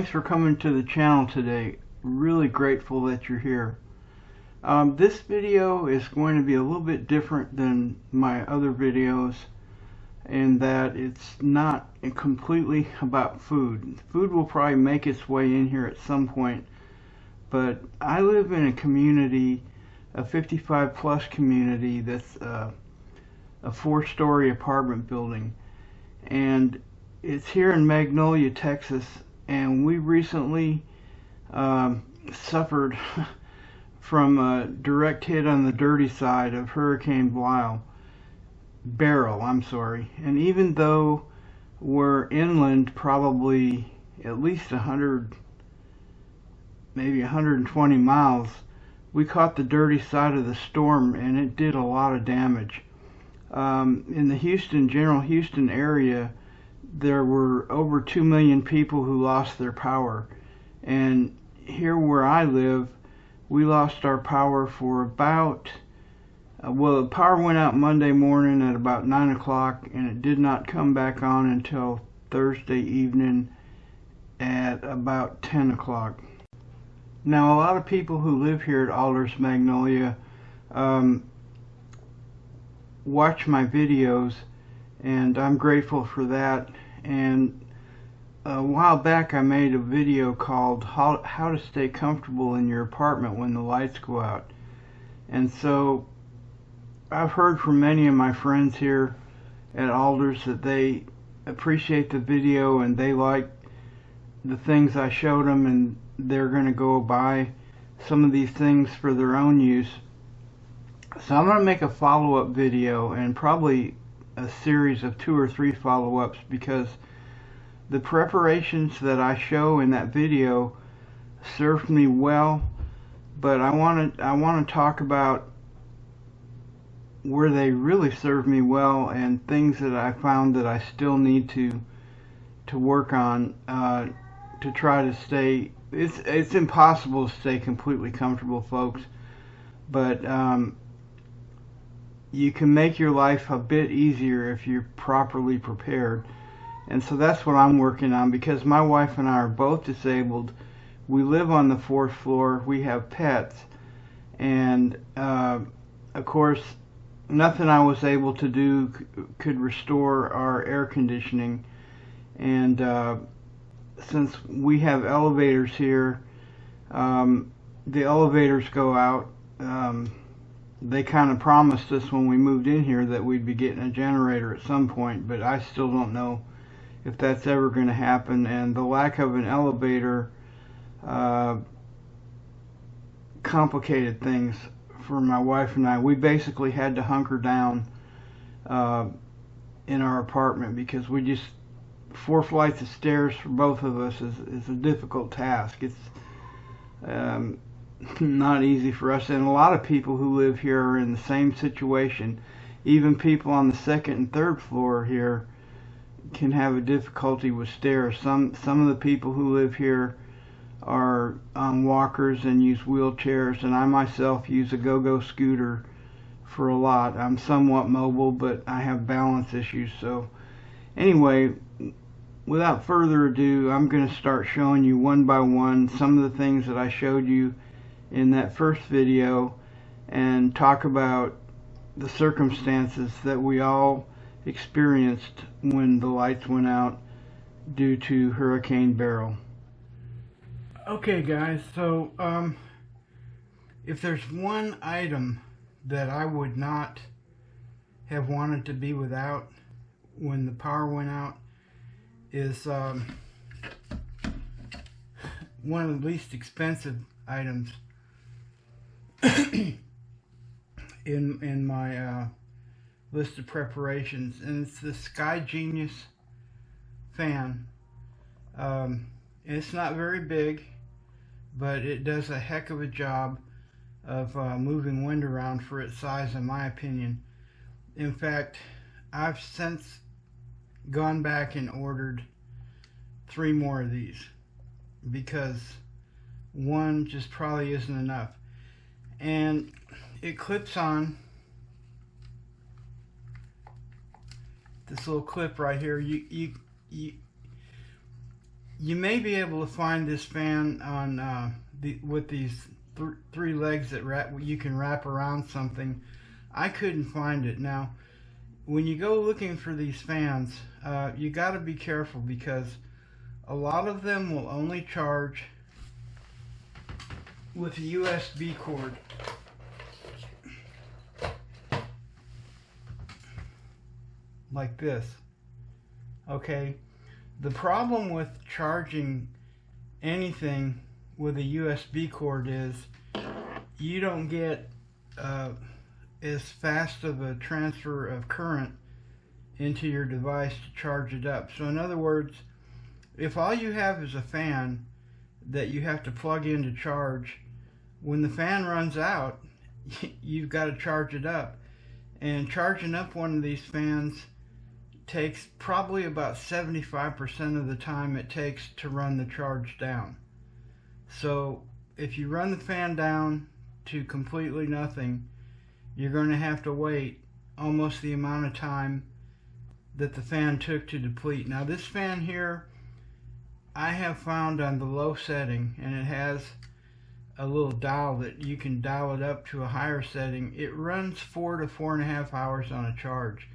thanks for coming to the channel today. Really grateful that you're here. This video is going to be a little bit different than my other videos in that it's not completely about food. Food will probably make its way in here at some point, but I live in a community, a 55 plus community that's a 4-story apartment building, and it's here in Magnolia, Texas, and we recently suffered from a direct hit on the dirty side of Hurricane Beryl, and even though we're inland probably at least 100, maybe 120 miles, we caught the dirty side of the storm and it did a lot of damage. In the general Houston area, there were over 2 million people who lost their power, and here where I live, we lost our power for about well, the power went out Monday morning at about 9 o'clock, and it did not come back on until Thursday evening at about 10 o'clock. Now, a lot of people who live here at Alders Magnolia watch my videos, and I'm grateful for that. And a while back I made a video called how to stay comfortable in your apartment when the lights go out. And so I've heard from many of my friends here at Alders that they appreciate the video and they like the things I showed them, and they're going to go buy some of these things for their own use. So I'm going to make a follow-up video, and probably a series of 2 or 3 follow-ups, because the preparations that I show in that video served me well, but I want to talk about where they really served me well and things that I found that I still need to work on to try to stay. It's impossible to stay completely comfortable, folks, but you can make your life a bit easier if you're properly prepared. And so that's what I'm working on, because my wife and I are both disabled. We live on the 4th floor. We have pets, and of course nothing I was able to do could restore our air conditioning. And since we have elevators here, the elevators go out. They kind of promised us when we moved in here that we'd be getting a generator at some point, but I still don't know if that's ever going to happen. And the lack of an elevator complicated things for my wife and I. We basically had to hunker down in our apartment, because 4 flights of stairs for both of us is a difficult task. It's not easy for us, and a lot of people who live here are in the same situation. Even people on the 2nd and 3rd floor here can have a difficulty with stairs. Some of the people who live here are on walkers and use wheelchairs, and I myself use a go-go scooter for a lot. I'm somewhat mobile, but I have balance issues. So anyway, without further ado, I'm going to start showing you one by one some of the things that I showed you in that first video, and talk about the circumstances that we all experienced when the lights went out due to Hurricane Beryl. Okay guys, so if there's one item that I would not have wanted to be without when the power went out, is one of the least expensive items in my list of preparations, and it's the Sky Genius fan. It's not very big, but it does a heck of a job of moving wind around for its size, in my opinion. In fact, I've since gone back and ordered 3 more of these, because one just probably isn't enough. And it clips on this little clip right here. You may be able to find this fan on with these three legs that you can wrap around something. I couldn't find it. Now, when you go looking for these fans, you got to be careful because a lot of them will only charge with a USB cord. Like this. Okay, the problem with charging anything with a USB cord is you don't get as fast of a transfer of current into your device to charge it up. So in other words, if all you have is a fan that you have to plug in to charge, when the fan runs out, you've got to charge it up. And charging up one of these fans takes probably about 75% of the time it takes to run the charge down. So if you run the fan down to completely nothing, you're going to have to wait almost the amount of time that the fan took to deplete. Now this fan here I have found on the low setting, and it has a little dial that you can dial it up to a higher setting. It runs 4 to 4.5 hours on a charge.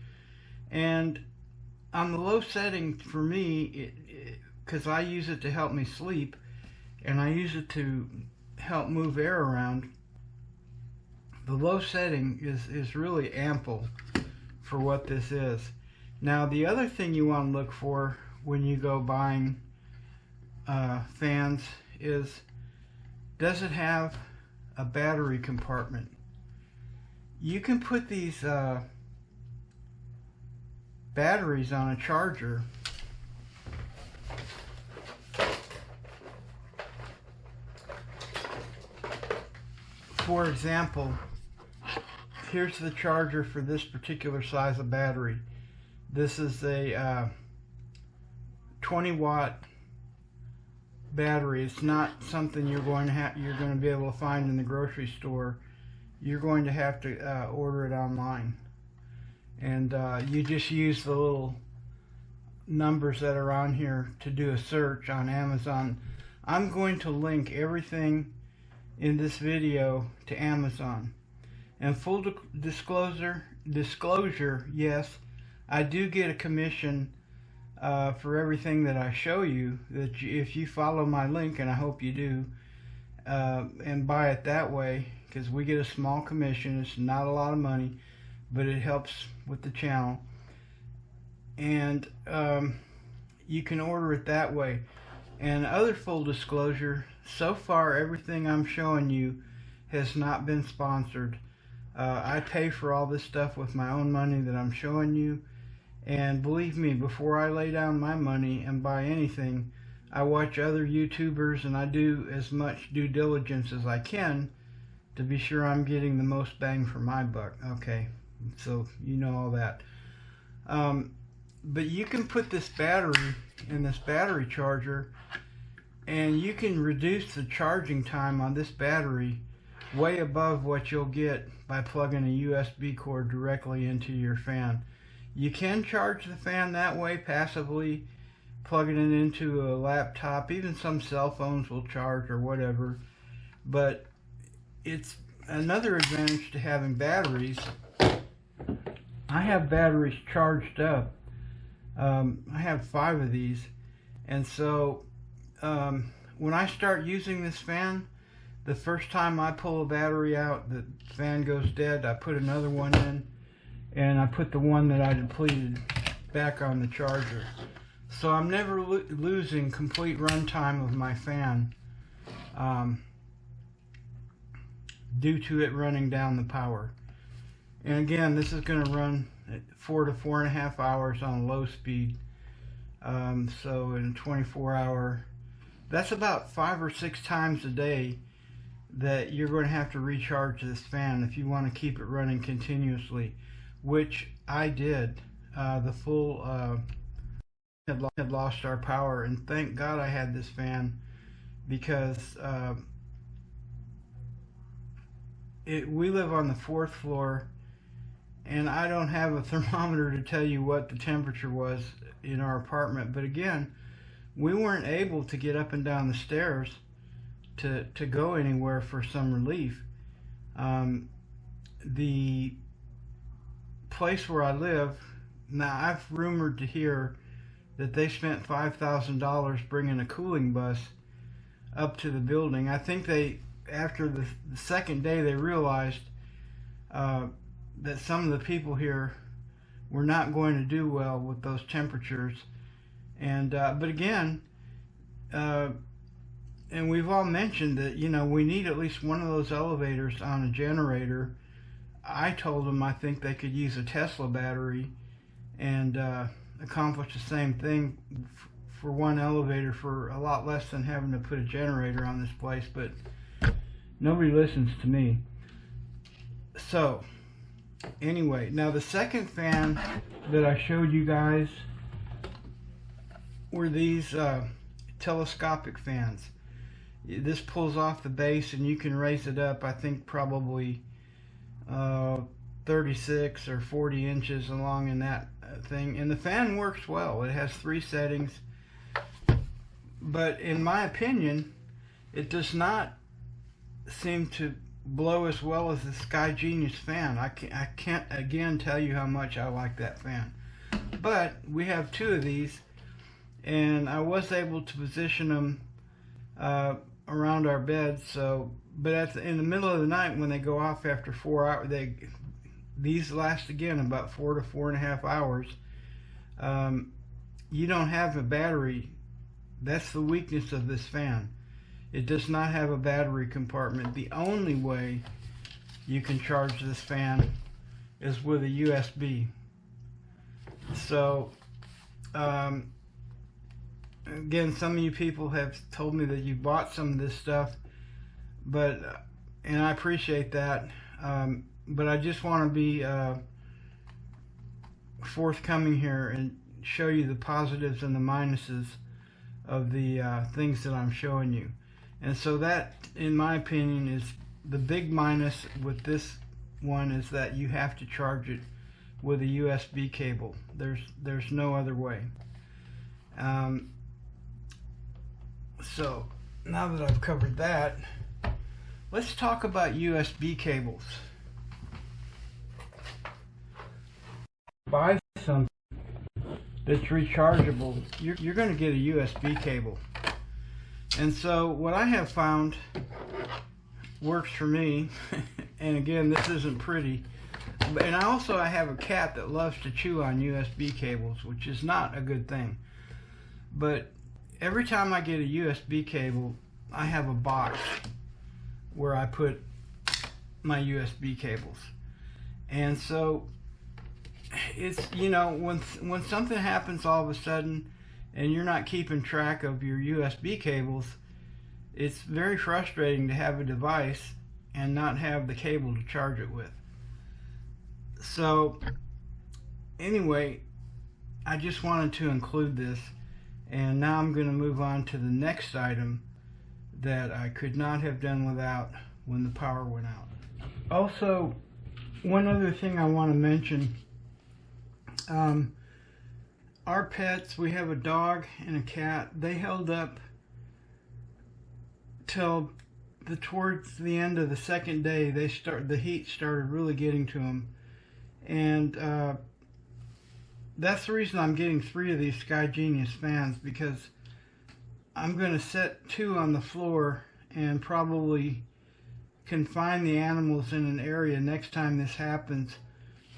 And on the low setting, for me, because I use it to help me sleep, and I use it to help move air around, the low setting is really ample for what this is. Now, the other thing you want to look for when you go buying fans is, does it have a battery compartment? You can put these batteries on a charger. For example, here's the charger for this particular size of battery. This is a 20-watt battery. It's not something you're going to be able to find in the grocery store. You're going to have to order it online, and you just use the little numbers that are on here to do a search on Amazon. I'm going to link everything in this video to Amazon. And full disclosure, yes, I do get a commission for everything that I show you, that if you follow my link, and I hope you do, and buy it that way, because we get a small commission. It's not a lot of money, but it helps with the channel. And you can order it that way. And other full disclosure, so far everything I'm showing you has not been sponsored. I pay for all this stuff with my own money that I'm showing you. And believe me, before I lay down my money and buy anything, I watch other YouTubers, and I do as much due diligence as I can to be sure I'm getting the most bang for my buck. Okay, so you know all that. But you can put this battery in this battery charger, and you can reduce the charging time on this battery way above what you'll get by plugging a USB cord directly into your fan. You can charge the fan that way passively, plugging it into a laptop. Even some cell phones will charge or whatever. But it's another advantage to having batteries. I have batteries charged up. I have 5 of these. And so when I start using this fan, the first time I pull a battery out, the fan goes dead. I put another one in, and I put the one that I depleted back on the charger. So I'm never losing complete runtime of my fan due to it running down the power. And again, this is going to run at 4 to 4.5 hours on low speed. So in a 24-hour, that's about 5 or 6 times a day that you're going to have to recharge this fan if you want to keep it running continuously, which I did. The full had lost our power, and thank God I had this fan, because we live on the 4th floor, and I don't have a thermometer to tell you what the temperature was in our apartment. But again, we weren't able to get up and down the stairs to go anywhere for some relief. The place where I live, now I've rumored to hear that they spent $5,000 bringing a cooling bus up to the building. I think after the second day, they realized that some of the people here were not going to do well with those temperatures. And but again, and we've all mentioned that, you know, we need at least one of those elevators on a generator. I told them I think they could use a Tesla battery and accomplish the same thing for one elevator for a lot less than having to put a generator on this place, but nobody listens to me. So anyway, now the second fan that I showed you guys were these telescopic fans. This pulls off the base and you can raise it up, I think probably 36 or 40 inches along in that thing, and the fan works well. It has 3 settings, but in my opinion it does not seem to blow as well as the Sky Genius fan. I can't again tell you how much I like that fan, but we have 2 of these, and I was able to position them around our bed. So, but in the middle of the night when they go off after 4 hours, these last again about 4 to 4.5 hours. You don't have a battery. That's the weakness of this fan. It does not have a battery compartment. The only way you can charge this fan is with a USB. So again, some of you people have told me that you bought some of this stuff, but and I appreciate that, but I just want to be forthcoming here and show you the positives and the minuses of the things that I'm showing you. And so that, in my opinion, is the big minus with this one, is that you have to charge it with a USB cable. There's no other way. So now that I've covered that, let's talk about USB cables. Buy something that's rechargeable, you're going to get a USB cable. And so what I have found works for me, and again, this isn't pretty, and I have a cat that loves to chew on USB cables, which is not a good thing. But every time I get a USB cable, I have a box where I put my USB cables. And so it's, you know, when something happens all of a sudden and you're not keeping track of your USB cables, it's very frustrating to have a device and not have the cable to charge it with. So anyway, I just wanted to include this, and now I'm going to move on to the next item that I could not have done without when the power went out. Also, one other thing I want to mention, our pets, we have a dog and a cat, they held up till towards the end of the second day. The heat started really getting to them, and that's the reason I'm getting 3 of these Sky Genius fans, because I'm going to set 2 on the floor and probably confine the animals in an area next time this happens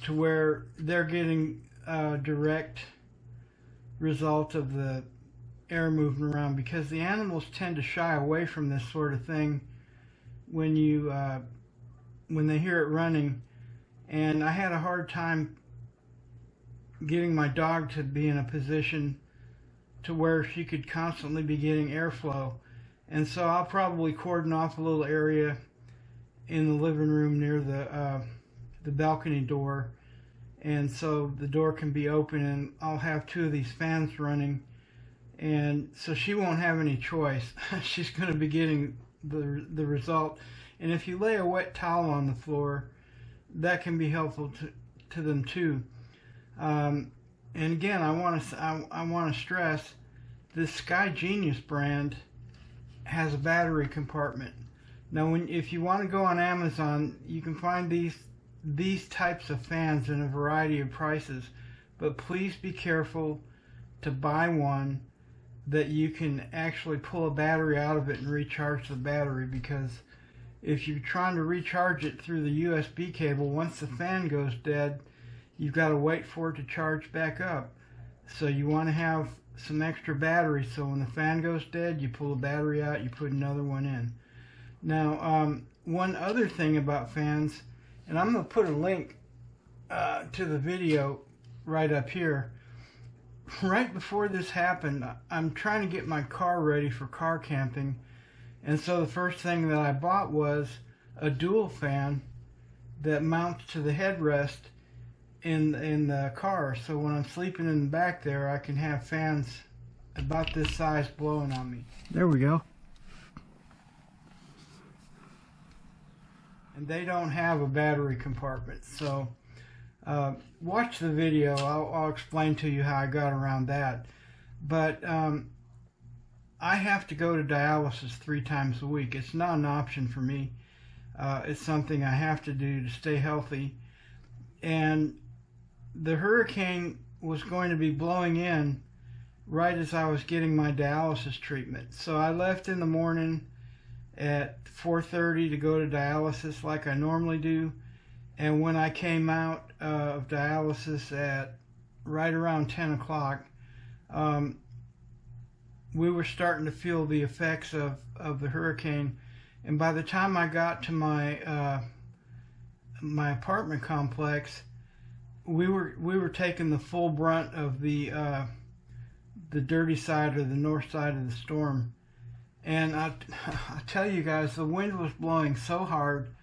to where they're getting direct result of the air moving around, because the animals tend to shy away from this sort of thing when they hear it running. And I had a hard time getting my dog to be in a position to where she could constantly be getting airflow, and so I'll probably cordon off a little area in the living room near the balcony door, and so the door can be open, and I'll have 2 of these fans running, and so she won't have any choice. She's going to be getting the result. And if you lay a wet towel on the floor, that can be helpful to them too. And again, I want to stress this Sky Genius brand has a battery compartment. Now, if you want to go on Amazon, you can find these types of fans in a variety of prices, but please be careful to buy one that you can actually pull a battery out of it and recharge the battery, because if you're trying to recharge it through the USB cable, once the fan goes dead, you've got to wait for it to charge back up. So you want to have some extra battery, so when the fan goes dead, you pull the battery out, you put another one in. Now, one other thing about fans, and I'm going to put a link to the video right up here. Right before this happened, I'm trying to get my car ready for car camping, and so the first thing that I bought was a dual fan that mounts to the headrest in the car, so when I'm sleeping in the back there, I can have fans about this size blowing on me. There we go. And they don't have a battery compartment, so watch the video. I'll explain to you how I got around that. But I have to go to dialysis 3 times a week. It's not an option for me. It's something I have to do to stay healthy. And the hurricane was going to be blowing in right as I was getting my dialysis treatment. So I left in the morning at 4:30 to go to dialysis like I normally do. And when I came out of dialysis at right around 10 o'clock, we were starting to feel the effects of the hurricane. And by the time I got to my my apartment complex, we were taking the full brunt of the dirty side, or the north side of the storm. And I tell you guys, the wind was blowing so hard,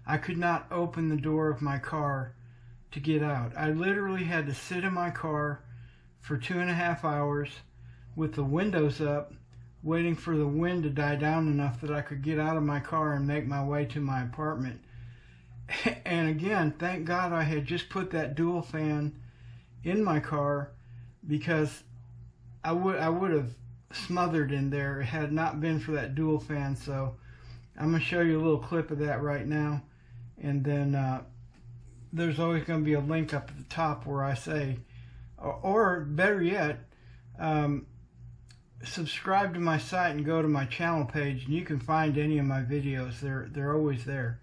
I could not open the door of my car to get out. I literally had to sit in my car for 2.5 hours with the windows up, waiting for the wind to die down enough that I could get out of my car and make my way to my apartment. And again, thank God I had just put that dual fan in my car, because I would have smothered in there had it not been for that dual fan. So I'm going to show you a little clip of that right now, and then there's always going to be a link up at the top where I say, or better yet, subscribe to my site and go to my channel page, and you can find any of my videos. They're always there.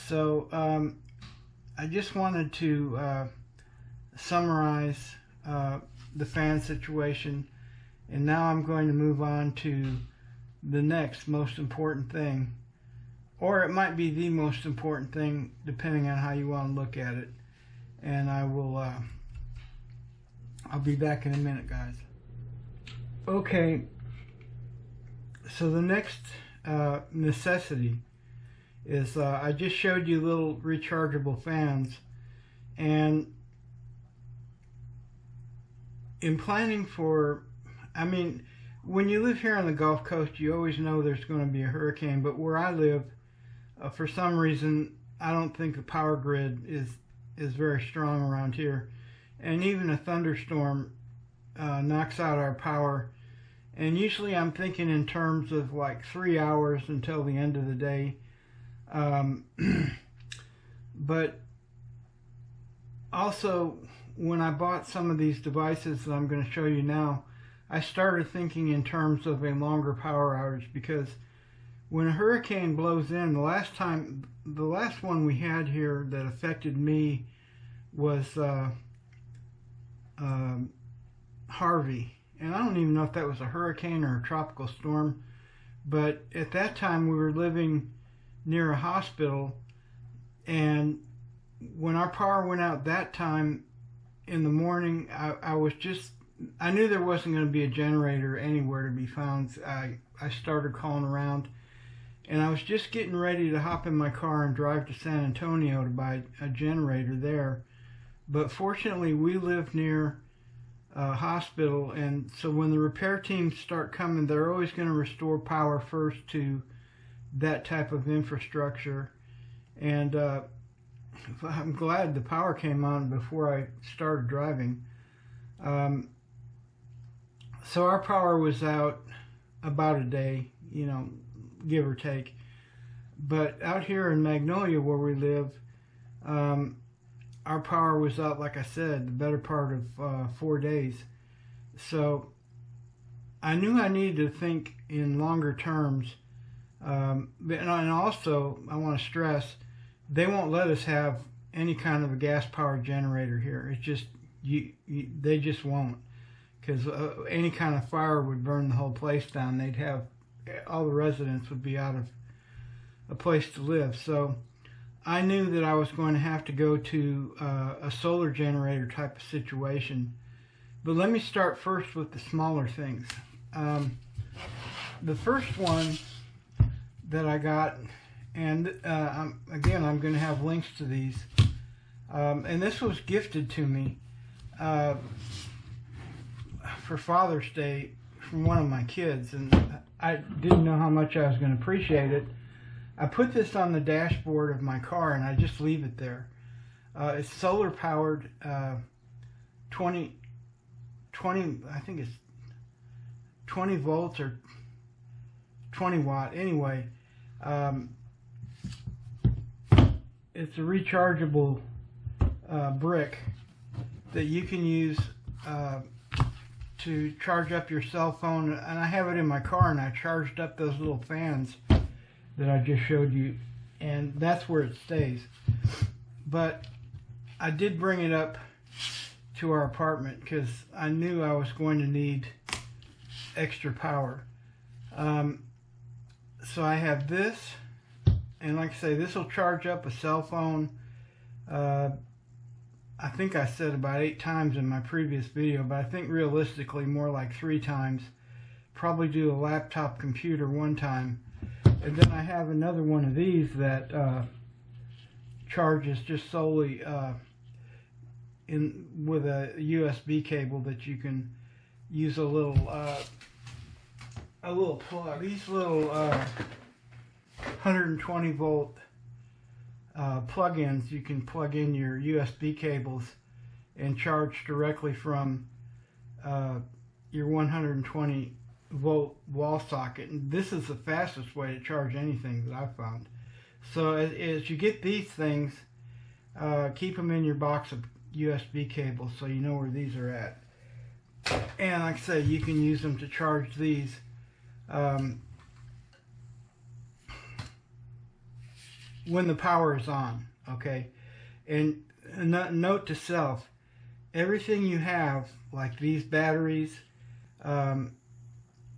So I just wanted to summarize the fan situation, and now I'm going to move on to the next most important thing, or it might be the most important thing depending on how you want to look at it. And I'll be back in a minute, guys. Okay, so the next necessity is I just showed you little rechargeable fans, and in planning for, I mean, when you live here on the Gulf Coast, you always know there's going to be a hurricane, but where I live, for some reason, I don't think the power grid is very strong around here, and even a thunderstorm knocks out our power. And usually I'm thinking in terms of like 3 hours until the end of the day. But also, when I bought some of these devices that I'm going to show you now, I started thinking in terms of a longer power outage, because when a hurricane blows in, the last one we had here that affected me was Harvey. And I don't even know if that was a hurricane or a tropical storm, but at that time we were living near a hospital, and when our power went out that time in the morning, I knew there wasn't going to be a generator anywhere to be found. I started calling around, and I was just getting ready to hop in my car and drive to San Antonio to buy a generator there. But fortunately, we live near a hospital, and so when the repair teams start coming, they're always going to restore power first to that type of infrastructure. And I'm glad the power came on before I started driving. So our power was out about a day, you know, give or take. But out here in Magnolia where we live, our power was out, like I said, the better part of 4 days. So I knew I needed to think in longer terms. And also, I want to stress, they won't let us have any kind of a gas-powered generator here. It's just, they just won't. Because any kind of fire would burn the whole place down. They'd have, all the residents would be out of a place to live. So I knew that I was going to have to go to a solar generator type of situation. But let me start first with the smaller things. The first one that I got, and again, I'm going to have links to these, and this was gifted to me for Father's Day from one of my kids, and I didn't know how much I was going to appreciate it. I put this on the dashboard of my car, and I just leave it there. It's solar powered, 20, I think it's 20 volts or 20 watt. Anyway, it's a rechargeable brick that you can use to charge up your cell phone. And I have it in my car, and I charged up those little fans that I just showed you, and that's where it stays. But I did bring it up to our apartment because I knew I was going to need extra power. So I have this, and like I say, this will charge up a cell phone. I think I said about 8 times in my previous video, but I think realistically more like 3 times. Probably do a laptop computer 1 time. And then I have another one of these that charges just solely with a USB cable that you can use a little plug. These little 120 volt plug-ins, you can plug in your USB cables and charge directly from your 120 volt wall socket. And this is the fastest way to charge anything that I've found. So as you get these things, keep them in your box of USB cables so you know where these are at. And like I say, you can use them to charge these when the power is on, okay? And a note to self, everything you have, like these batteries,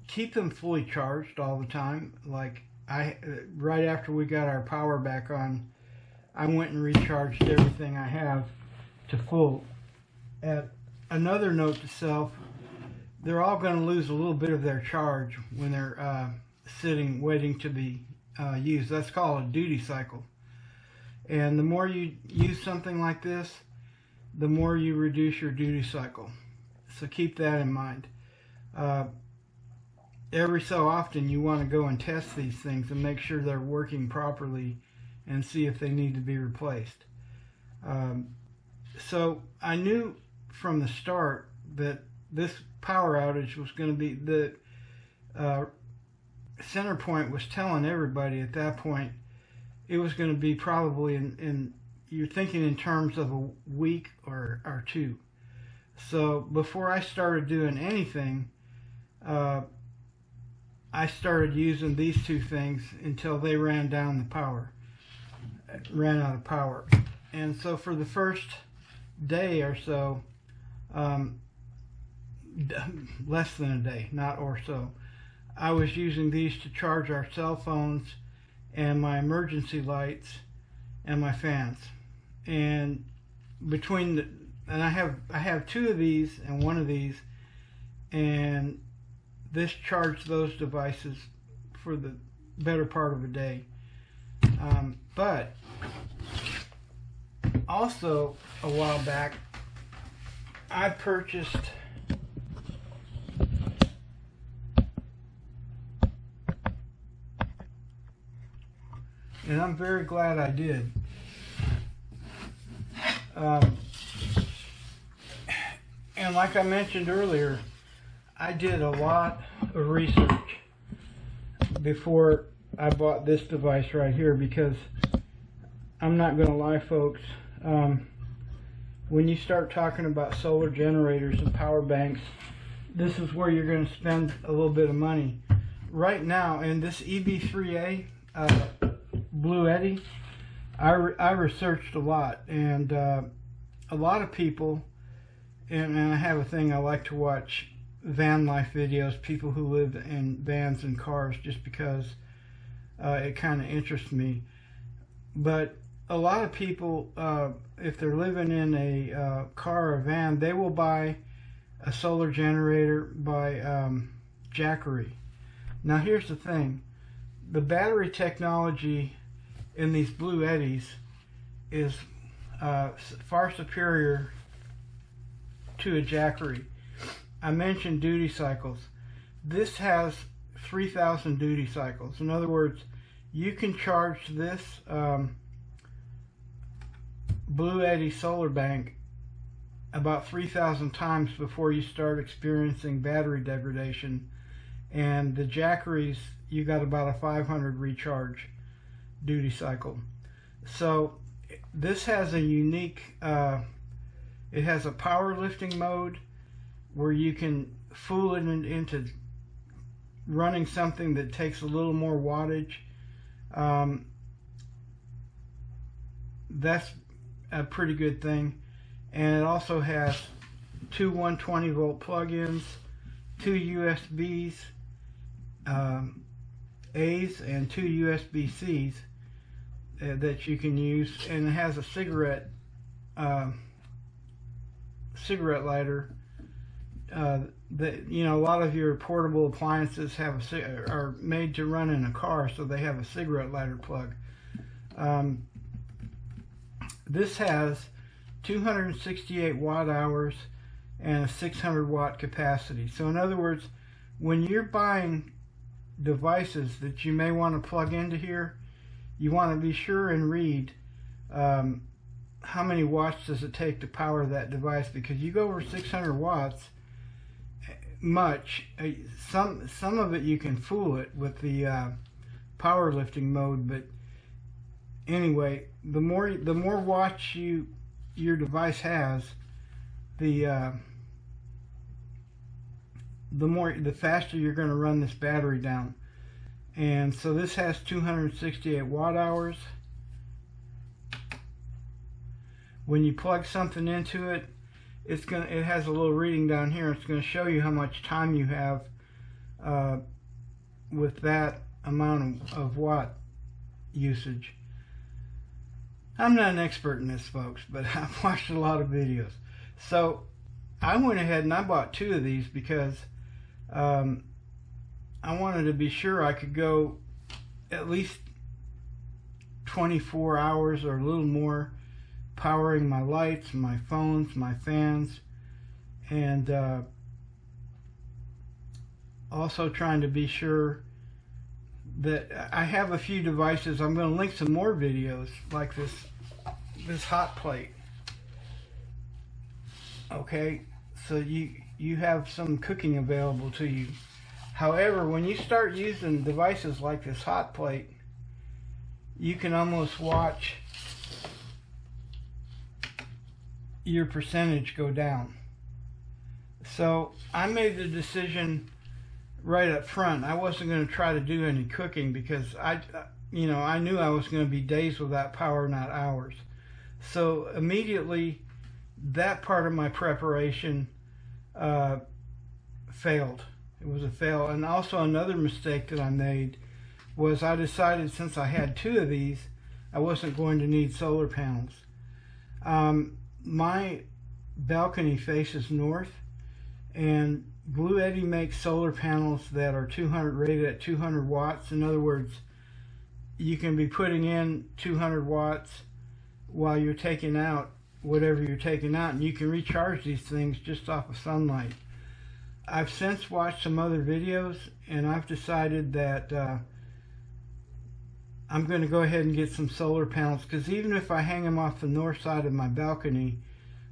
keep them fully charged all the time. Like right after we got our power back on, I went and recharged everything I have to full. Another note to self, they're all going to lose a little bit of their charge when they're sitting waiting to be used. That's called a duty cycle. And the more you use something like this, the more you reduce your duty cycle. So keep that in mind. Every so often you want to go and test these things and make sure they're working properly and see if they need to be replaced. So I knew from the start that this power outage was going to be, the center point was telling everybody at that point it was going to be probably in you're thinking in terms of a week or 2. So before I started doing anything, I started using these 2 things until they ran out of power. And so for the first day or so, less than a day, not or so, I was using these to charge our cell phones and my emergency lights and my fans. And I have 2 of these and 1 of these, and this charged those devices for the better part of a day. But also a while back, I purchased and I'm very glad I did. And like I mentioned earlier, I did a lot of research before I bought this device right here, because I'm not going to lie, folks, when you start talking about solar generators and power banks, this is where you're going to spend a little bit of money. Right now, in this EB3A BLUETTI, I researched a lot, and a lot of people, and I have a thing, I like to watch van life videos, people who live in vans and cars, just because it kind of interests me. But a lot of people, if they're living in a car or van, they will buy a solar generator by Jackery. Now here's the thing, the battery technology in these BLUETTIs is far superior to a Jackery. I mentioned duty cycles. This has 3,000 duty cycles. In other words, you can charge this BLUETTI solar bank about 3,000 times before you start experiencing battery degradation. And the Jackeries, you got about a 500 recharge duty cycle. So this has a unique, it has a powerlifting mode where you can fool it into running something that takes a little more wattage. That's a pretty good thing. And it also has two 120 volt plug-ins, two USBs, A's and two USB-C's that you can use, and it has a cigarette lighter. That, you know, a lot of your portable appliances have are made to run in a car, so they have a cigarette lighter plug. This has 268 watt hours and a 600 watt capacity. So in other words, when you're buying devices that you may want to plug into here, you want to be sure and read how many watts does it take to power that device, because you go over 600 watts, some of it you can fool it with the powerlifting mode, but anyway, the more watts your device has, the faster you're going to run this battery down. And so this has 268 watt hours. When you plug something into it, it has a little reading down here. It's going to show you how much time you have with that amount of watt usage. I'm not an expert in this, folks, but I've watched a lot of videos. So I went ahead and I bought two of these because I wanted to be sure I could go at least 24 hours or a little more powering my lights, my phones, my fans, and also trying to be sure that I have a few devices. I'm going to link some more videos like this hot plate. Okay, so you have some cooking available to you. However, when you start using devices like this hot plate, you can almost watch your percentage go down. So I made the decision right up front. I wasn't going to try to do any cooking because I knew I was going to be days without power, not hours. So immediately that part of my preparation failed. It was a fail. And also another mistake that I made was I decided, since I had two of these, I wasn't going to need solar panels. My balcony faces north, and BLUETTI makes solar panels that are rated at 200 watts. In other words, you can be putting in 200 watts while you're taking out whatever you're taking out, and you can recharge these things just off of sunlight. I've since watched some other videos, and I've decided that I'm going to go ahead and get some solar panels, because even if I hang them off the north side of my balcony,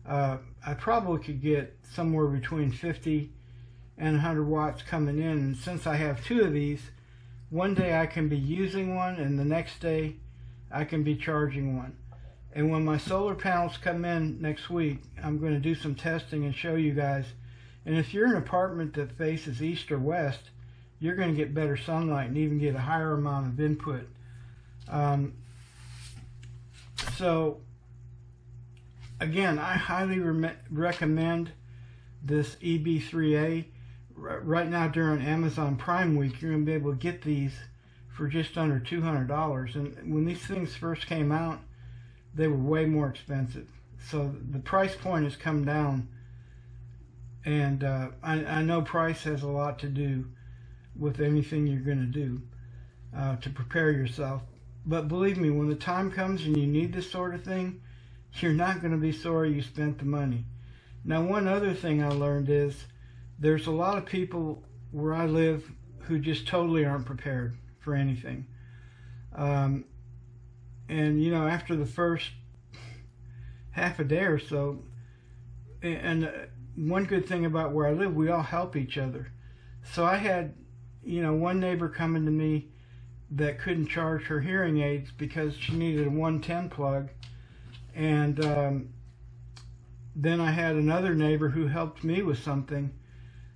I probably could get somewhere between 50 and 100 watts coming in. And since I have two of these, one day I can be using one and the next day I can be charging one. And when my solar panels come in next week, I'm going to do some testing and show you guys. And if you're in an apartment that faces east or west, you're going to get better sunlight and even get a higher amount of input. So again, I highly recommend this EB3A. Right now during Amazon Prime Week, you're going to be able to get these for just under $200. And when these things first came out, they were way more expensive. So the price point has come down. And I know price has a lot to do with anything you're going to do to prepare yourself. But believe me, when the time comes and you need this sort of thing, you're not going to be sorry you spent the money. Now, one other thing I learned is there's a lot of people where I live who just totally aren't prepared for anything. And, you know, after the first half a day or so, and one good thing about where I live, we all help each other. So I had, you know, one neighbor coming to me that couldn't charge her hearing aids because she needed a 110 plug. And then I had another neighbor who helped me with something.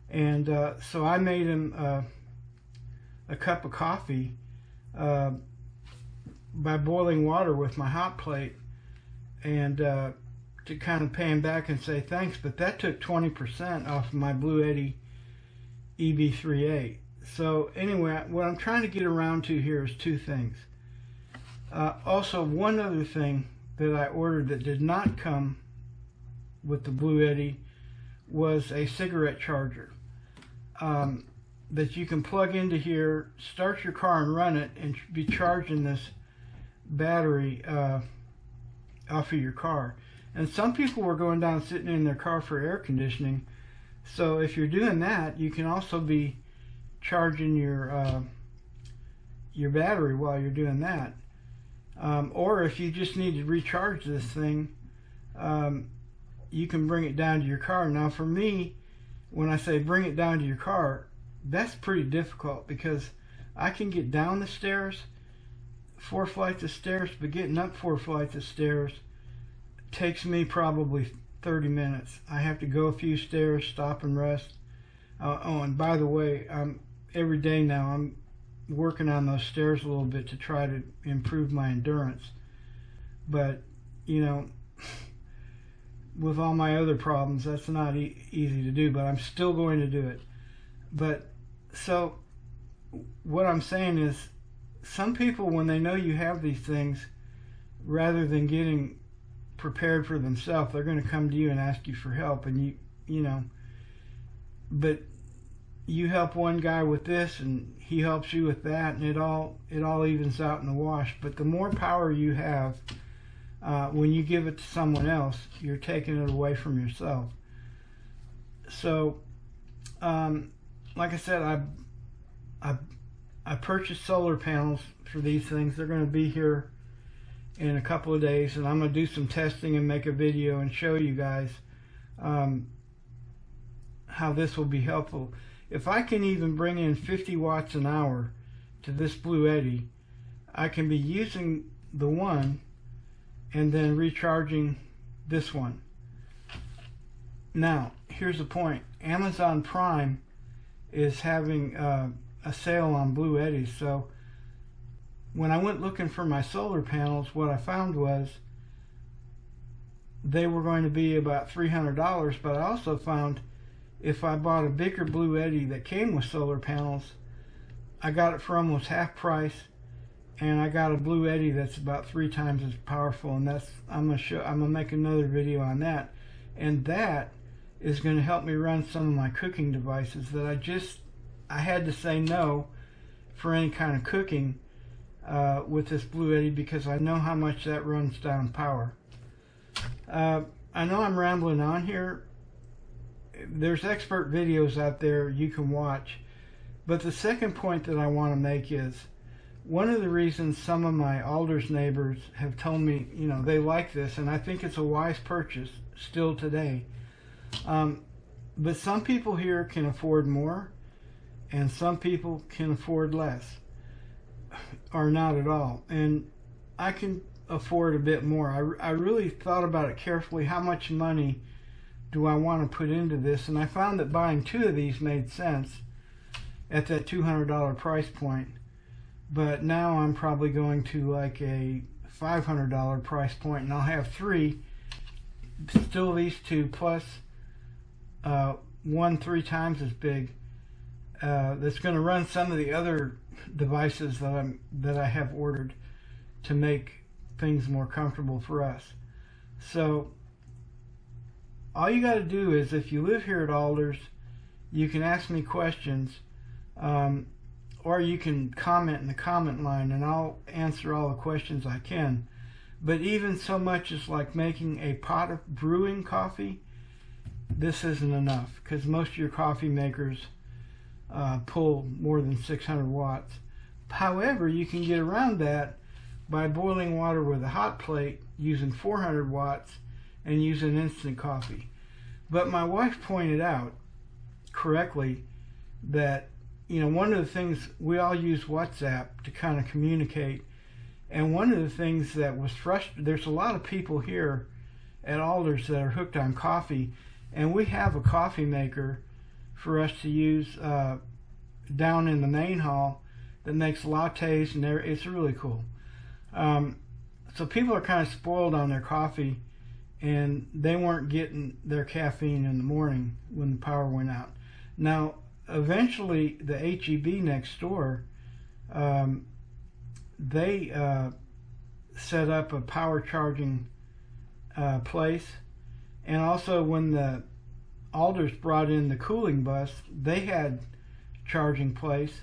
And so I made him a cup of coffee by boiling water with my hot plate, and to kind of pay him back and say thanks. But that took 20% off of my BLUETTI EB3A. So anyway, what I'm trying to get around to here is two things. Also, one other thing that I ordered that did not come with the BLUETTI was a cigarette charger that you can plug into here, start your car and run it, and be charging this battery off of your car. And some people were going down sitting in their car for air conditioning. So if you're doing that, you can also be charging your battery while you're doing that. Or if you just need to recharge this thing, you can bring it down to your car. Now for me, when I say bring it down to your car, that's pretty difficult because I can get down the stairs, 4 flights of stairs, but getting up 4 flights of stairs takes me probably 30 minutes. I have to go a few stairs, stop and rest. Oh, and by the way, every day now I'm working on those stairs a little bit to try to improve my endurance. But, you know, with all my other problems, that's not easy to do, but I'm still going to do it. But so what I'm saying is, some people, when they know you have these things, rather than getting prepared for themselves, they're going to come to you and ask you for help. And you know, but you help one guy with this and he helps you with that, and it all evens out in the wash. But the more power you have, when you give it to someone else, you're taking it away from yourself. So, like I said, I purchased solar panels for these things. They're going to be here in a couple of days, and I'm going to do some testing and make a video and show you guys how this will be helpful. If I can even bring in 50 watts an hour to this BLUETTI, I can be using the one and then recharging this one. Now, here's the point. Amazon Prime is having a sale on BLUETTI. So when I went looking for my solar panels, what I found was they were going to be about $300, but I also found if I bought a bigger BLUETTI that came with solar panels, I got it for almost half price, and I got a BLUETTI that's about 3 times as powerful, and that's I'm gonna make another video on that. And that is going to help me run some of my cooking devices that I had to say no for any kind of cooking with this BLUETTI, because I know how much that runs down power. I know I'm rambling on here. There's expert videos out there you can watch, but the second point that I want to make is one of the reasons some of my Alders neighbors have told me, you know, they like this, and I think it's a wise purchase still today. But some people here can afford more, and some people can afford less, or not at all. And I can afford a bit more. I really thought about it carefully. How much money do I want to put into this? And I found that buying 2 of these made sense at that $200 price point. But now I'm probably going to like a $500 price point, and I'll have 3, still these 2 plus one 3 times as big, that's going to run some of the other devices that I have ordered to make things more comfortable for us. So all you got to do is, if you live here at Alders, you can ask me questions, or you can comment in the comment line, and I'll answer all the questions I can. But even so much as like making a pot of brewing coffee, this isn't enough, because most of your coffee makers pull more than 600 watts. However, you can get around that by boiling water with a hot plate using 400 watts and using instant coffee. But my wife pointed out correctly that, you know, one of the things, we all use WhatsApp to kind of communicate, and one of the things that was frustrating, there's a lot of people here at Alders that are hooked on coffee, and we have a coffee maker for us to use down in the main hall that makes lattes, and it's really cool. So people are kind of spoiled on their coffee, and they weren't getting their caffeine in the morning when the power went out. Now, eventually, the HEB next door, they set up a power charging place, and also when the Alders brought in the cooling bus, they had charging place.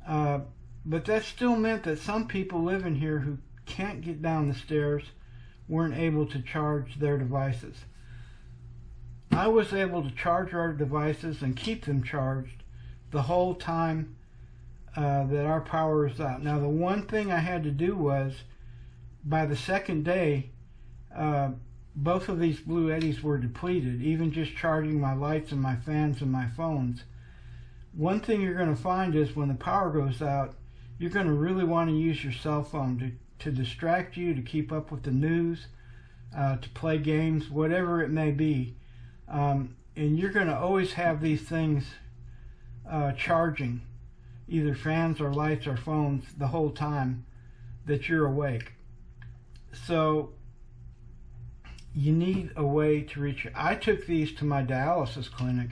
But that still meant that some people living here who can't get down the stairs weren't able to charge their devices. I was able to charge our devices and keep them charged the whole time that our power was out. Now, the one thing I had to do was, by the second day, both of these BLUETTIs were depleted, even just charging my lights and my fans and my phones. One thing you're going to find is when the power goes out, you're going to really want to use your cell phone to distract you, to keep up with the news, to play games, whatever it may be. And you're going to always have these things charging, either fans or lights or phones, the whole time that you're awake. So you need a way to reach it. I took these to my dialysis clinic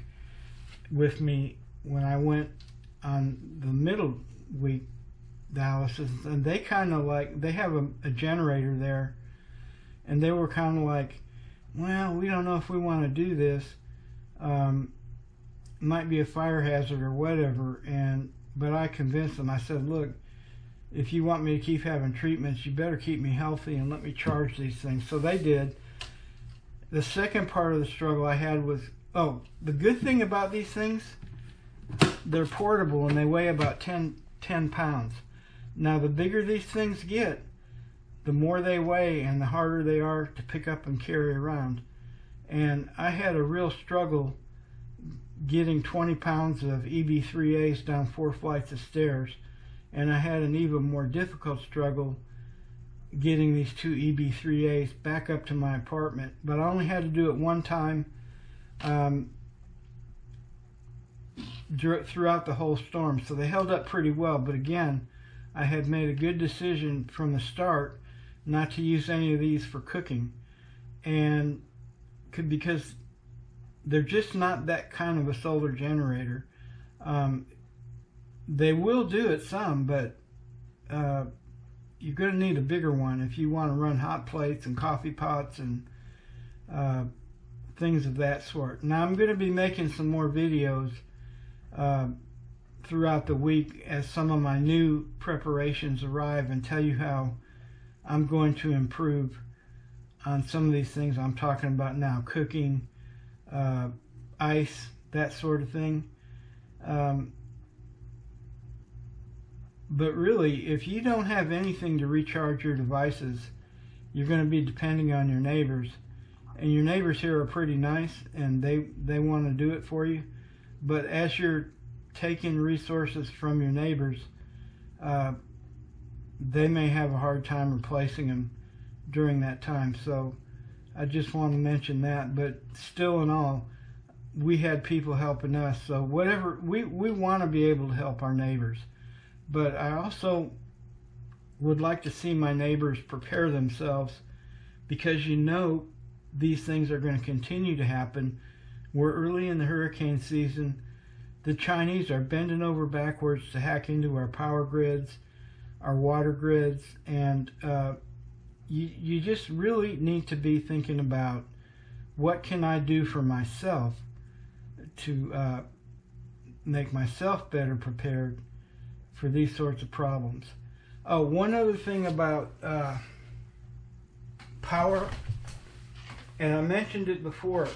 with me when I went on the middle week dialysis, and they kind of like, they have a generator there, and they were kind of like, well, we don't know if we want to do this. Might be a fire hazard or whatever. But I convinced them. I said, look, if you want me to keep having treatments, you better keep me healthy and let me charge these things. So they did. The second part of the struggle I had was, the good thing about these things, they're portable and they weigh about 10 pounds. Now, the bigger these things get, the more they weigh and the harder they are to pick up and carry around. And I had a real struggle getting 20 pounds of EB3As down 4 flights of stairs, and I had an even more difficult struggle getting these 2 EB3As back up to my apartment. But I only had to do it one time throughout the whole storm, so they held up pretty well. But again, I had made a good decision from the start not to use any of these for cooking, and because they're just not that kind of a solar generator. They will do it some, but you're going to need a bigger one if you want to run hot plates and coffee pots and things of that sort. Now, I'm going to be making some more videos throughout the week as some of my new preparations arrive, and tell you how I'm going to improve on some of these things I'm talking about now, cooking, ice, that sort of thing. But really, if you don't have anything to recharge your devices, you're going to be depending on your neighbors. and your neighbors here are pretty nice, and they want to do it for you. But as you're taking resources from your neighbors, they may have a hard time replacing them during that time. So I just want to mention that. But still in all, we had people helping us. So whatever, we want to be able to help our neighbors. But I also would like to see my neighbors prepare themselves, because you know these things are going to continue to happen. We're early in the hurricane season. The Chinese are bending over backwards to hack into our power grids, our water grids, and you just really need to be thinking about, what can I do for myself to make myself better prepared for these sorts of problems. Oh, one other thing about power, and I mentioned it before.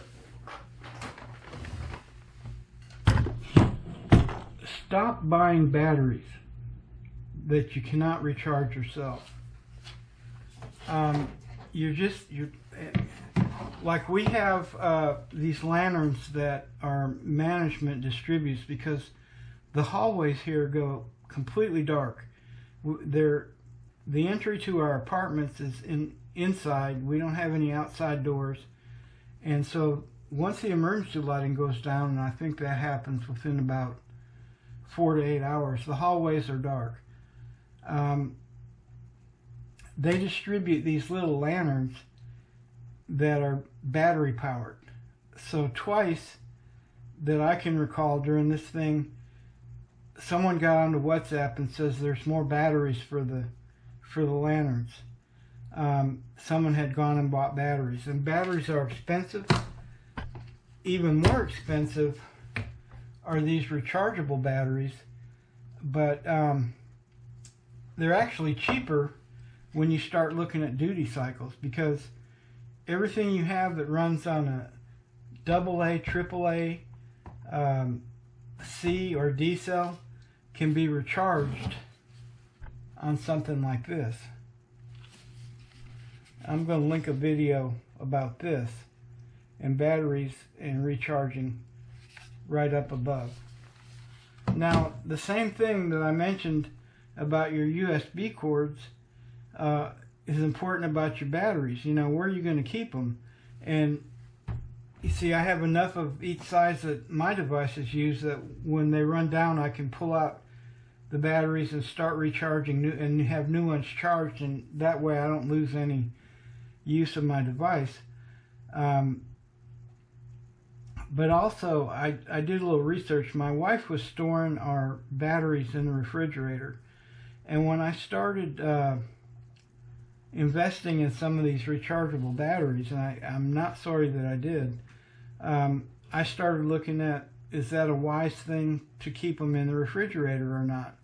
Stop buying batteries that you cannot recharge yourself. Like we have these lanterns that our management distributes, because the hallways here go completely dark. The entry to our apartments is inside. We don't have any outside doors, and so once the emergency lighting goes down, and I think that happens within about 4 to 8 hours, the hallways are dark. They distribute these little lanterns that are battery powered. So twice that I can recall during this thing, someone got onto WhatsApp and says there's more batteries for the lanterns. Someone had gone and bought batteries, and batteries are expensive. Even more expensive are these rechargeable batteries, but they're actually cheaper when you start looking at duty cycles, because everything you have that runs on a AA, AAA, C or D cell can be recharged on something like this. I'm going to link a video about this and batteries and recharging right up above. Now, the same thing that I mentioned about your USB cords is important about your batteries. You know, where are you going to keep them? And you see, I have enough of each size that my devices use that when they run down, I can pull out the batteries and start recharging and have new ones charged, and that way I don't lose any use of my device. But also, I did a little research. My wife was storing our batteries in the refrigerator, and when I started investing in some of these rechargeable batteries, and I'm not sorry that I did, I started looking at, is that a wise thing to keep them in the refrigerator or not?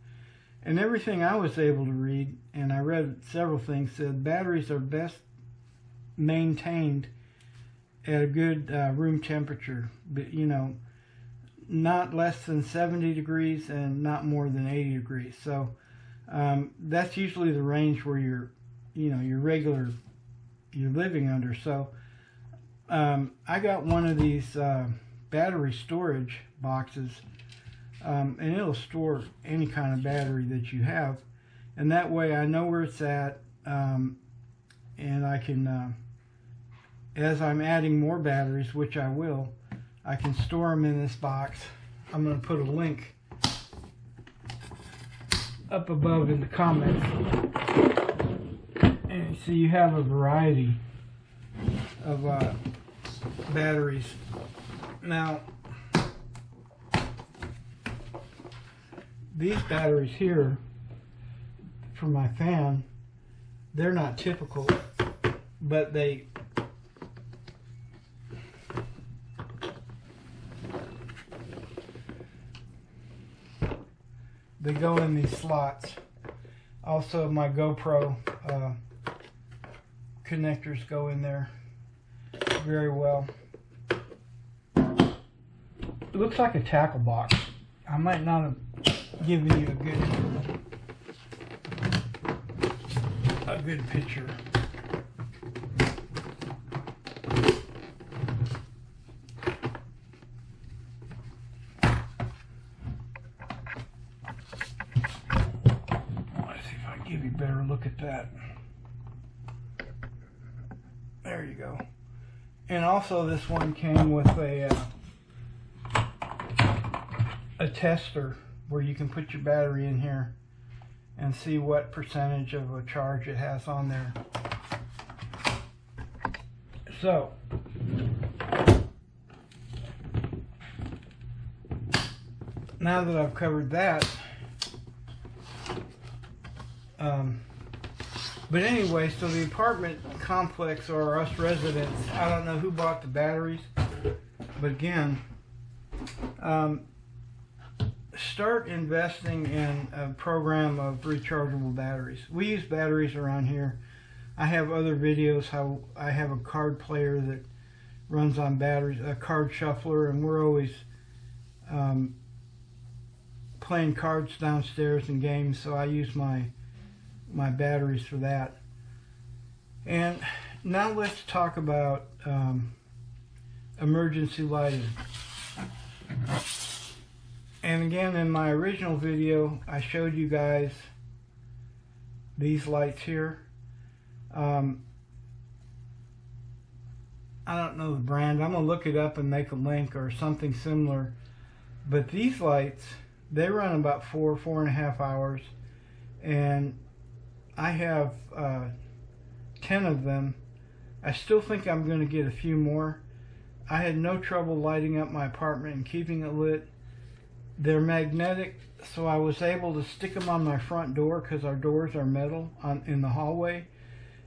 And everything I was able to read, and I read several things, said batteries are best maintained at a good room temperature, but, you know, not less than 70 degrees and not more than 80 degrees. So that's usually the range where you're living under. So I got one of these battery storage boxes, and it'll store any kind of battery that you have, and that way I know where it's at, and I can, as I'm adding more batteries, which I will, I can store them in this box. I'm going to put a link up above in the comments, and so you have a variety of batteries. Now, these batteries here for my fan, they're not typical, but they go in these slots. Also, my GoPro connectors go in there very well. It looks like a tackle box. I might not have given you a good picture. Look at that. There you go. And also this one came with a tester where you can put your battery in here and see what percentage of a charge it has on there. So now that I've covered that, but anyway, so the apartment complex, or us residents, I don't know who bought the batteries, but again, start investing in a program of rechargeable batteries. We use batteries around here. I have other videos how I have a card player that runs on batteries, a card shuffler, and we're always playing cards downstairs and games, so I use my batteries for that. And now let's talk about emergency lighting. And again, in my original video, I showed you guys these lights here. I don't know the brand. I'm going to look it up and make a link or something similar. But these lights, they run about 4.5 hours. And I have 10 of them. I still think I'm going to get a few more. I had no trouble lighting up my apartment and keeping it lit. They're magnetic, so I was able to stick them on my front door because our doors are metal in the hallway.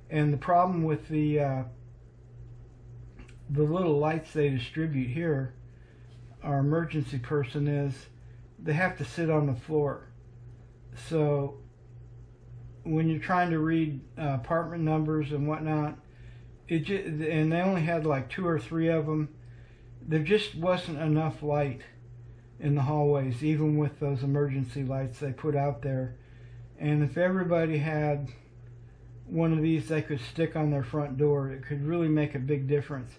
And the problem with the little lights they distribute here, our emergency person, is they have to sit on the floor. So when you're trying to read apartment numbers and whatnot, and they only had like 2 or 3 of them, there just wasn't enough light in the hallways, even with those emergency lights they put out there. And if everybody had one of these they could stick on their front door, it could really make a big difference.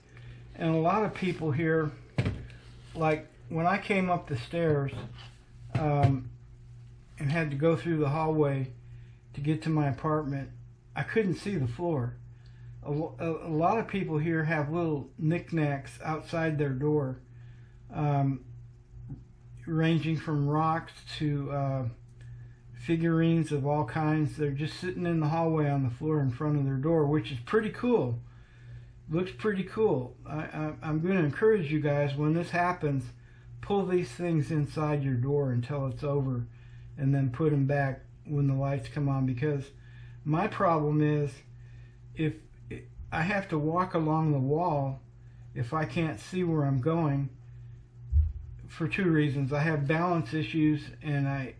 And a lot of people here, like when I came up the stairs and had to go through the hallway to get to my apartment, I couldn't see the floor. A lot of people here have little knickknacks outside their door, ranging from rocks to figurines of all kinds. They're just sitting in the hallway on the floor in front of their door, which is pretty cool. Looks pretty cool. I'm going to encourage you guys, when this happens, pull these things inside your door until it's over, and then put them back when the lights come on. Because my problem is, if I have to walk along the wall if I can't see where I'm going, for 2 reasons. I have balance issues, and I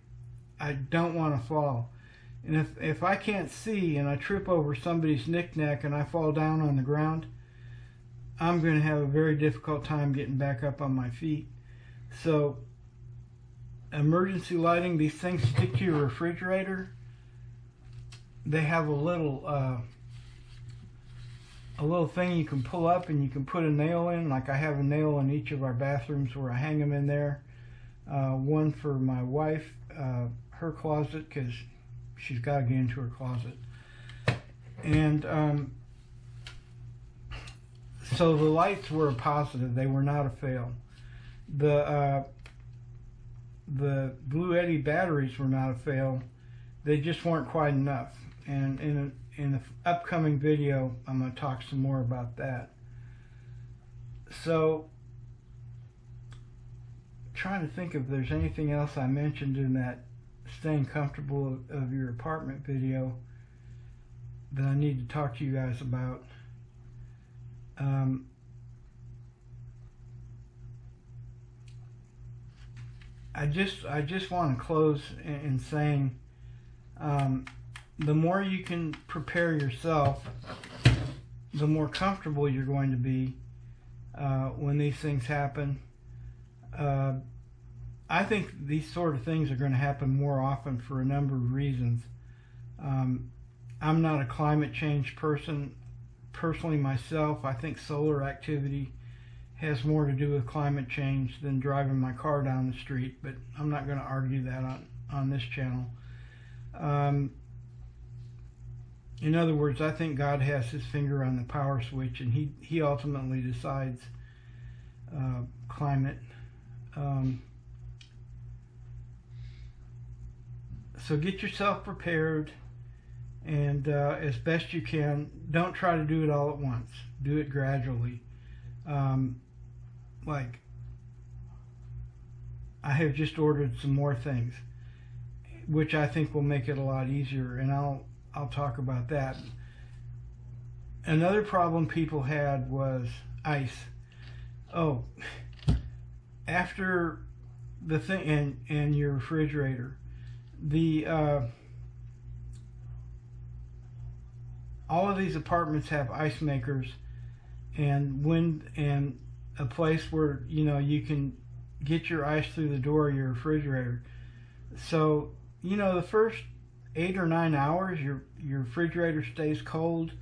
don't want to fall. And if I can't see and I trip over somebody's knickknack and I fall down on the ground, I'm going to have a very difficult time getting back up on my feet. So emergency lighting, these things stick to your refrigerator. They have a little thing you can pull up and you can put a nail in. Like I have a nail in each of our bathrooms where I hang them in there. One for my wife, her closet, because she's got to get into her closet. And so the lights were a positive. They were not a fail. The BLUETTI batteries were not a fail. They just weren't quite enough. And in the upcoming video, I'm going to talk some more about that. So, trying to think if there's anything else I mentioned in that staying comfortable of your apartment video that I need to talk to you guys about. I just want to close in saying, the more you can prepare yourself, the more comfortable you're going to be when these things happen. I think these sort of things are going to happen more often for a number of reasons. I'm not a climate change person personally myself. I think solar activity has more to do with climate change than driving my car down the street, but I'm not going to argue that on this channel. In other words, I think God has his finger on the power switch, and he ultimately decides climate. So get yourself prepared, and as best you can, don't try to do it all at once. Do it gradually. Like, I have just ordered some more things, which I think will make it a lot easier, and I'll talk about that. Another problem people had was ice. Oh, after the thing, and your refrigerator, all of these apartments have ice makers and a place where you can get your ice through the door of your refrigerator. So the first 8 or 9 hours your refrigerator stays cold,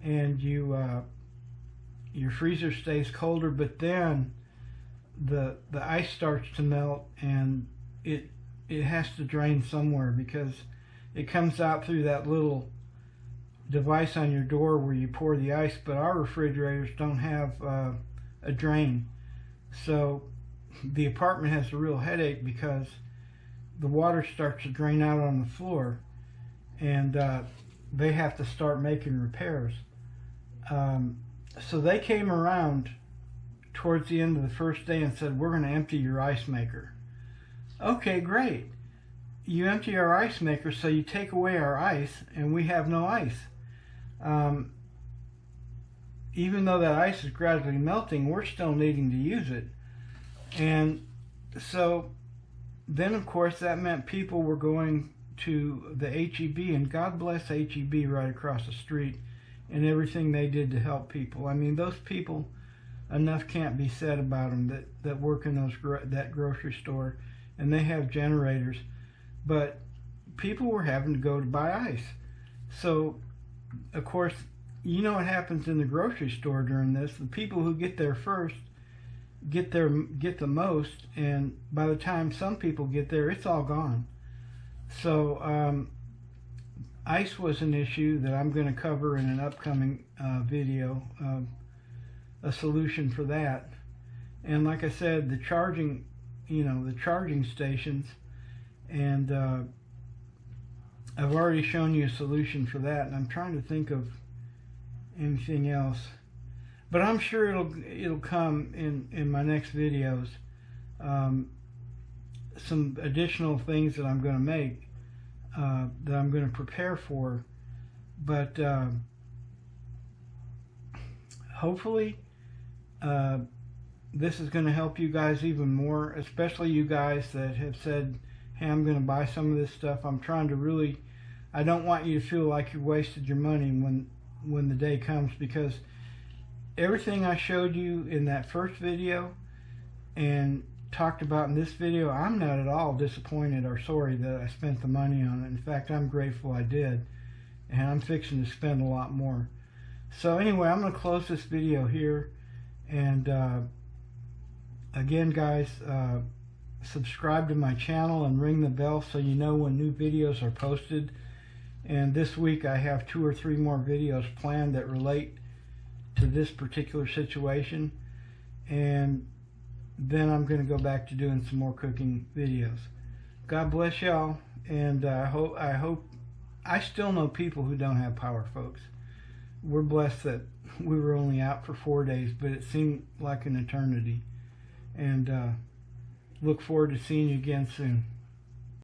and your freezer stays colder, but then the ice starts to melt, and it has to drain somewhere, because it comes out through that little device on your door where you pour the ice. But our refrigerators don't have a drain, so the apartment has a real headache, because the water starts to drain out on the floor, and they have to start making repairs. So they came around towards the end of the first day and said, we're going to empty your ice maker. Okay, great. You empty our ice maker, so you take away our ice, and we have no ice. Even though that ice is gradually melting, we're still needing to use it. And so then, of course, that meant people were going to the HEB, and God bless HEB right across the street and everything they did to help people. I mean, those people, enough can't be said about them that work in that grocery store, and they have generators. But people were having to go to buy ice. So, of course, what happens in the grocery store during this. The people who get there first get the most, and by the time some people get there, it's all gone. So ice was an issue that I'm going to cover in an upcoming video, a solution for that. And like I said, the charging stations, and I've already shown you a solution for that, and I'm trying to think of anything else. But I'm sure it'll come in my next videos. Some additional things that I'm going to make, that I'm going to prepare for. But hopefully this is going to help you guys even more, especially you guys that have said, hey, I'm going to buy some of this stuff. I'm trying to I don't want you to feel like you wasted your money when the day comes, because everything I showed you in that first video and talked about in this video, I'm not at all disappointed or sorry that I spent the money on it. In fact, I'm grateful I did, and I'm fixing to spend a lot more. So anyway, I'm going to close this video here, and again, guys, subscribe to my channel and ring the bell so you know when new videos are posted. And this week I have 2 or 3 more videos planned that relate to this particular situation, and then I'm going to go back to doing some more cooking videos. God bless y'all, and I still know people who don't have power, folks. We're blessed that we were only out for 4 days, but it seemed like an eternity. And look forward to seeing you again soon.